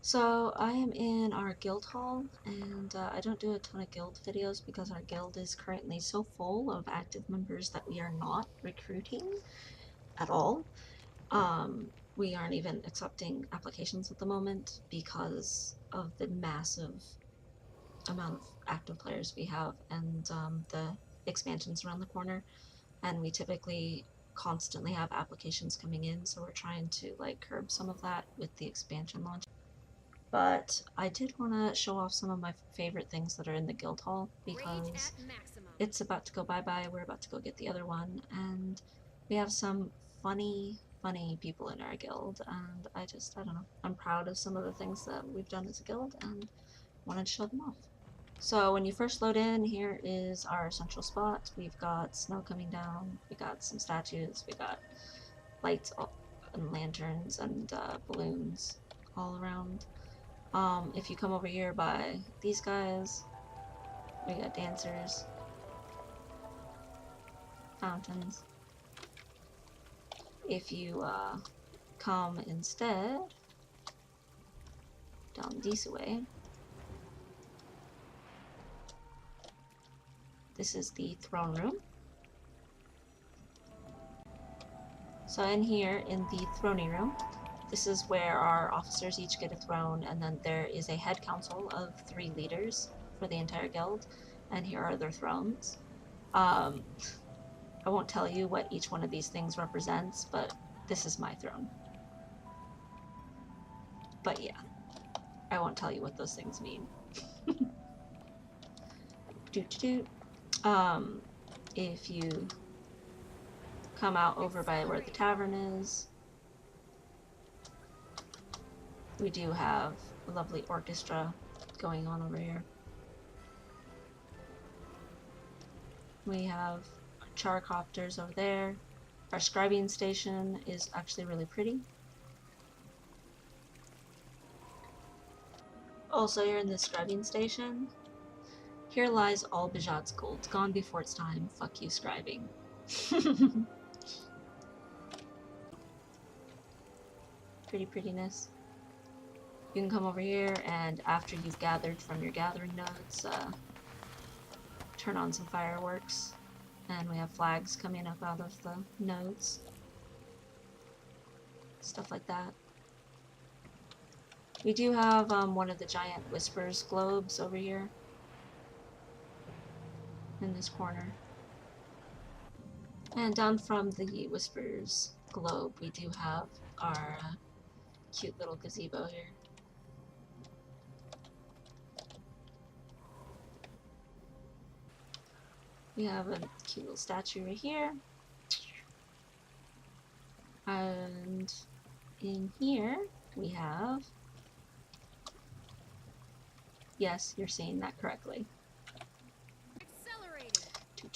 So I am in our guild hall, and I don't do a ton of guild videos because our guild is currently so full of active members that we are not recruiting at all. We aren't even accepting applications at the moment because of the massive amount of active players we have and the expansions around the corner. And we typically constantly have applications coming in, so we're trying to like curb some of that with the expansion launch. But I did want to show off some of my favorite things that are in the guild hall because it's about to go bye-bye. We're about to go get the other one, and we have some funny people in our guild, and I don't know, I'm proud of some of the things that we've done as a guild and wanted to show them off. So when you first load in, here is our central spot. We've got snow coming down, we got some statues, we got lights and lanterns and balloons all around. If you come over here by these guys, we got dancers, fountains. If you come instead down this way, this is the throne room. So in here, in the Throny Room, this is where our officers each get a throne, and then there is a head council of 3 leaders for the entire guild, and here are their thrones. I won't tell you what each one of these things represents, but this is my throne. But yeah, I won't tell you what those things mean. If you come out over by where the tavern is, we do have a lovely orchestra going on over here. We have our charcopters over there. Our scribing station is actually really pretty. Also, you're in the scribing station. Here lies all Bajat's gold, gone before its time. Fuck you, scribing. Prettiness. You can come over here, and after you've gathered from your gathering nodes, turn on some fireworks. And we have flags coming up out of the nodes. Stuff like that. We do have one of the giant Whispers globes over here. In this corner. And down from the Whispers globe, we do have our cute little gazebo here. We have a cute little statue right here. And in here, we have... Yes, you're seeing that correctly.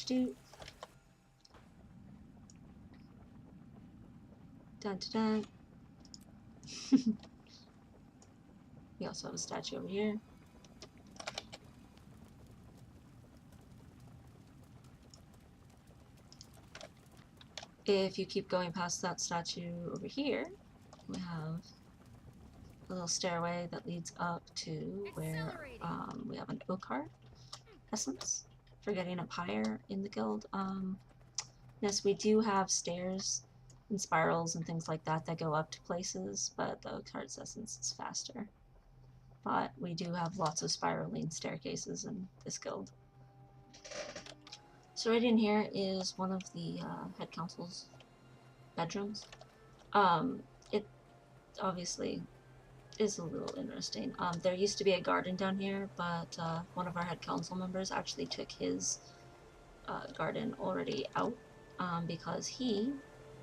Dun dun dun. We also have a statue over here. If you keep going past that statue over here, we have a little stairway that leads up to where we have an oak heart essence for getting up higher in the guild. Yes, we do have stairs and spirals and things like that that go up to places, but the oak heart's essence is faster. But we do have lots of spiraling staircases in this guild. So right in here is one of the head council's bedrooms. It obviously is a little interesting. There used to be a garden down here, but one of our head council members actually took his garden already out because he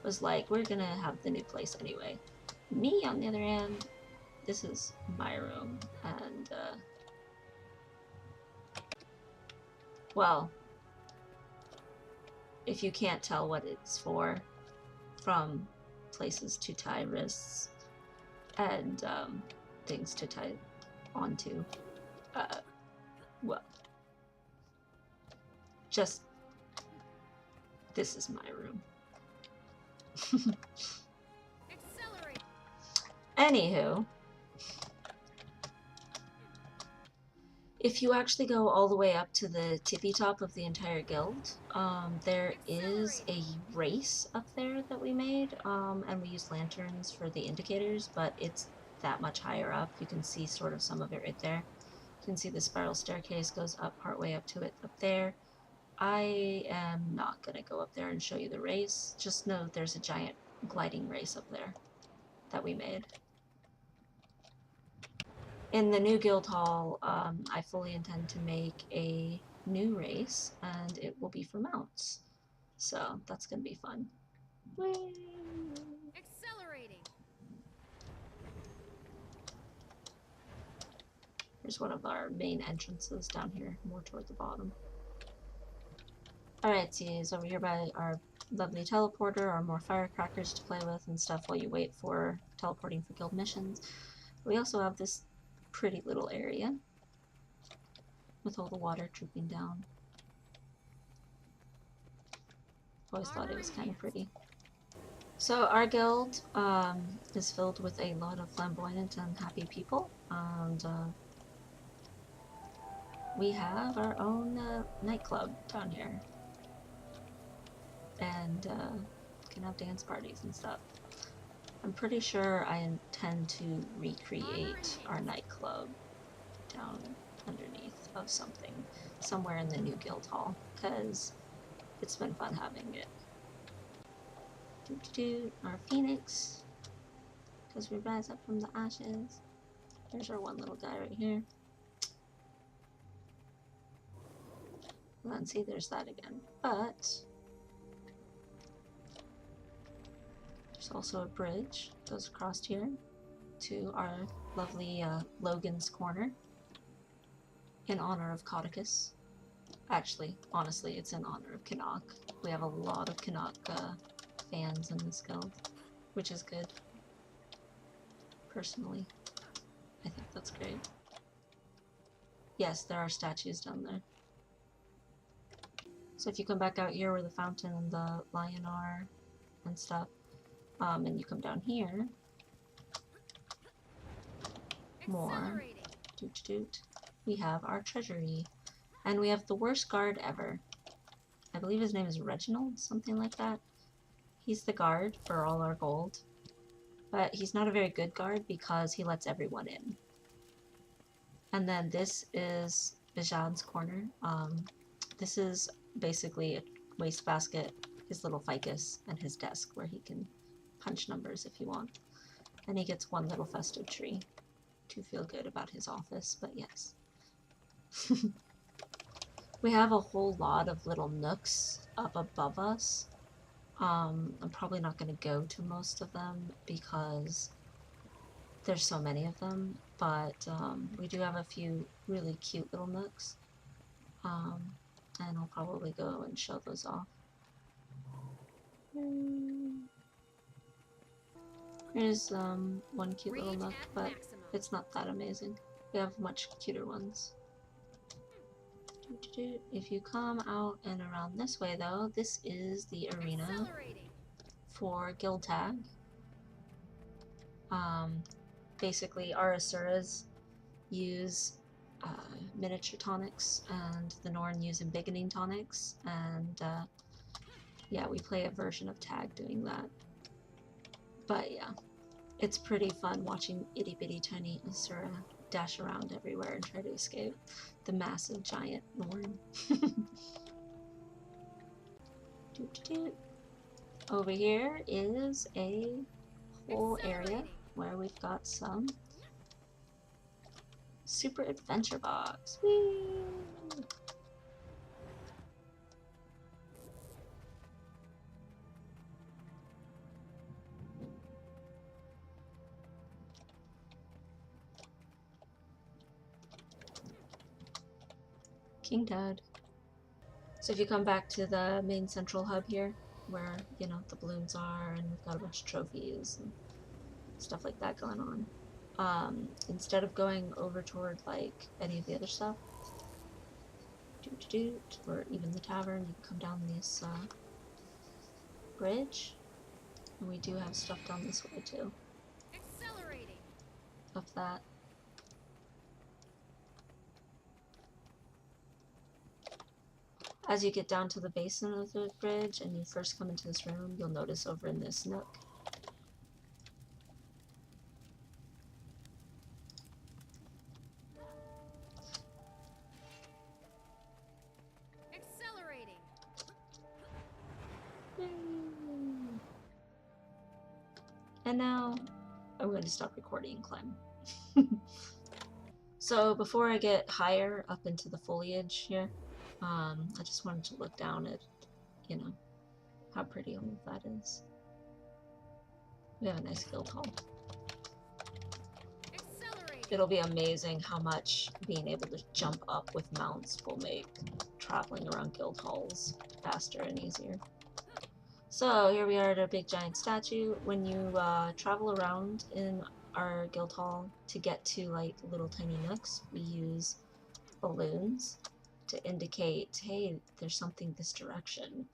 was like, we're gonna have the new place anyway. Me, on the other hand, this is my room, and well, if you can't tell what it's for from places to tie wrists and things to tie onto, well, just this is my room. Anywho, If you actually go all the way up to the tippy top of the entire guild, there is a race up there that we made, and we use lanterns for the indicators, but it's that much higher up. You can see sort of some of it right there. You can see the spiral staircase goes up partway up to it up there. I am not going to go up there and show you the race. Just know there's a giant gliding race up there that we made. In the new guild hall, I fully intend to make a new race, and it will be for mounts. So that's gonna be fun. Whee! Accelerating. Here's one of our main entrances down here, more toward the bottom. Alright, so over here by our lovely teleporter are more firecrackers to play with and stuff while you wait for teleporting for guild missions. We also have this pretty little area with all the water dripping down. Always thought it was kind of pretty. So our guild is filled with a lot of flamboyant and happy people, and we have our own nightclub down here, and can have dance parties and stuff. I'm pretty sure I intend to recreate our nightclub down underneath of something, somewhere in the new guild hall, because it's been fun having it. Our phoenix, because we rise up from the ashes. There's our one little guy right here. And see, there's that again. But there's also a bridge that goes across here to our lovely Logan's Corner in honor of Codicus. Actually, honestly, it's in honor of Canuck. We have a lot of Canuck fans in this guild, which is good. Personally, I think that's great. Yes, there are statues down there. So if you come back out here where the fountain and the lion are and stuff, and you come down here, more, doot doot, we have our treasury. And we have the worst guard ever. I believe his name is Reginald, something like that. He's the guard for all our gold. But he's not a very good guard because he lets everyone in. And then this is Bijan's corner. This is basically a wastebasket, his little ficus, and his desk where he can punch numbers if you want. And he gets one little festive tree to feel good about his office, but yes. We have a whole lot of little nooks up above us. I'm probably not going to go to most of them because there's so many of them, but we do have a few really cute little nooks. And I'll probably go and show those off. Here's one cute little nook, but it's not that amazing. We have much cuter ones. If you come out and around this way though, this is the arena for Guild Tag. Basically our Asuras use miniature tonics and the Norn use embiggening tonics, and yeah, we play a version of Tag doing that. But yeah, it's pretty fun watching itty bitty tiny Asura dash around everywhere and try to escape the massive giant Norn. Over here is a whole area where we've got some super adventure box. Whee! King Toad. So if you come back to the main central hub here, where, you know, the balloons are, and we've got a bunch of trophies and stuff like that going on, instead of going over toward, like, any of the other stuff, or even the tavern, you can come down this bridge, and we do have stuff down this way too. Of that. As you get down to the basin of the bridge and you first come into this room, you'll notice over in this nook Accelerating. and now I'm going to stop recording and climb. So before I get higher up into the foliage here, I just wanted to look down at, you know, how pretty all of that is. We have a nice guild hall. It'll be amazing how much being able to jump up with mounts will make traveling around guild halls faster and easier. So here we are at our big giant statue. When you travel around in our guild hall to get to like little tiny nooks, we use balloons to indicate, hey, there's something this direction,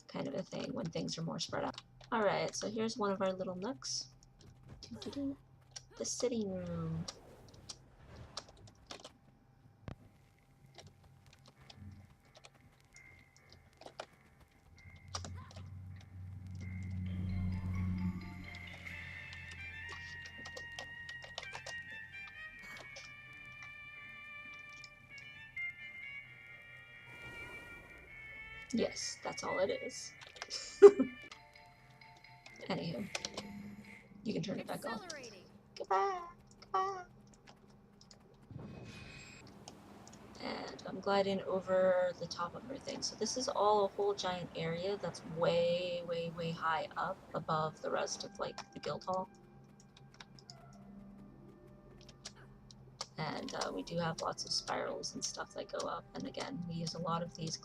kind of a thing when things are more spread out. Alright, so here's one of our little nooks. The sitting room. Yes, that's all it is. Anywho, you can turn it back off. Goodbye! Goodbye! And I'm gliding over the top of everything. So this is all a whole giant area that's way, way, way high up above the rest of like the guild hall. And we do have lots of spirals and stuff that go up. And again, we use a lot of these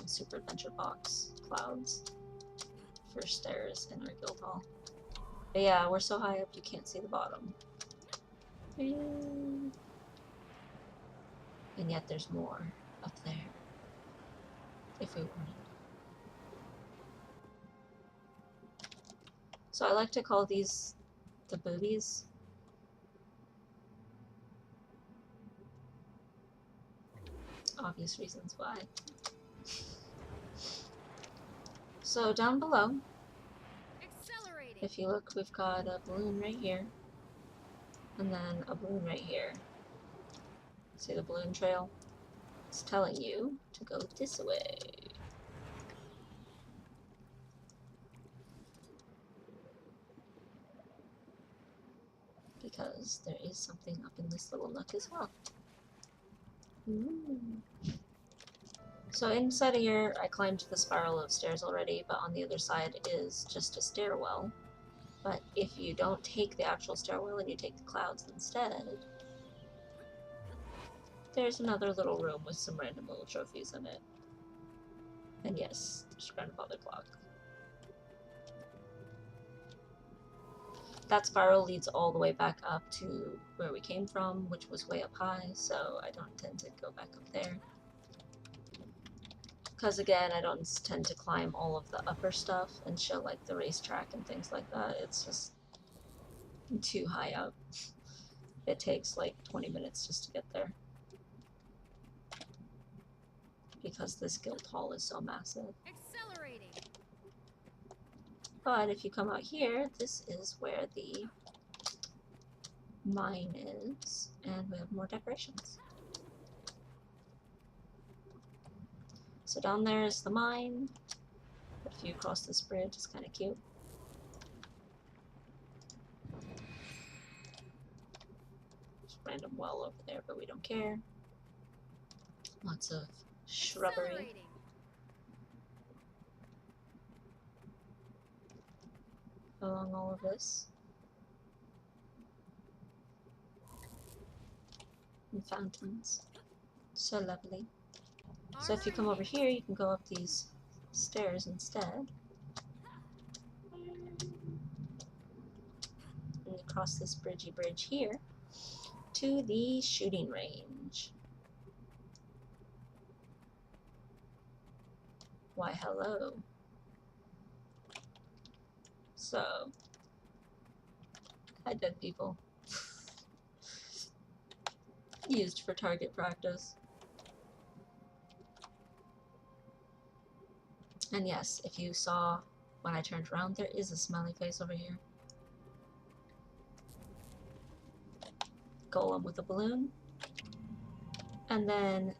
Super Adventure Box clouds for stairs in our guild hall. But yeah, we're so high up you can't see the bottom. And yet there's more up there, if we wanted. So I like to call these the boobies. Obvious reasons why. So down below, if you look, we've got a balloon right here, and then a balloon right here. See the balloon trail? It's telling you to go this way. Because there is something up in this little nook as well. Ooh. So inside of here, I climbed the spiral of stairs already, but on the other side is just a stairwell. But if you don't take the actual stairwell and you take the clouds instead, there's another little room with some random little trophies in it. And yes, there's grandfather clock. That spiral leads all the way back up to where we came from, which was way up high, so I don't tend to go back up there. Because again, I don't tend to climb all of the upper stuff and show like the racetrack and things like that. It's just too high up. It takes like 20 minutes just to get there. Because this guild hall is so massive. Accelerating. But if you come out here, this is where the mine is, and we have more decorations. So down there is the mine. But if you cross this bridge, it's kind of cute. There's a random well over there, but we don't care. Lots of shrubbery. Along all of this. And fountains. So lovely. So if you come over here, you can go up these stairs instead. And across this bridge here to the shooting range. Why, hello. So, hi dead people. Used for target practice. And yes, if you saw when I turned around, there is a smiley face over here. Golem with a balloon. And then,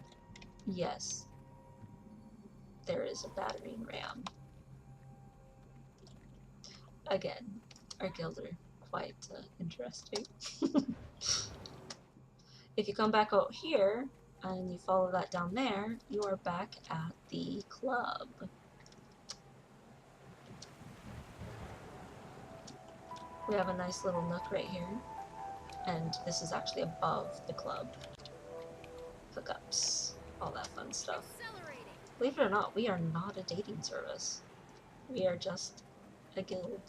yes, there is a battering ram. Again, our guild are quite interesting. If you come back out here and you follow that down there, you are back at the club. We have a nice little nook right here, and this is actually above the club. Hookups, all that fun stuff. Believe it or not, we are not a dating service. We are just a guild.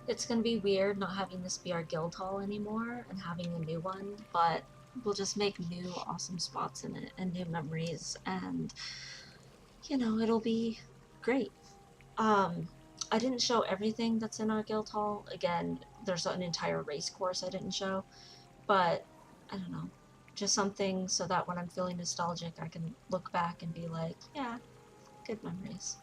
It's gonna be weird not having this be our guild hall anymore and having a new one, but we'll just make new awesome spots in it and new memories, and you know, it'll be great. I didn't show everything that's in our guild hall. Again, there's an entire race course I didn't show, but I don't know, just something so that when I'm feeling nostalgic, I can look back and be like, yeah, good memories.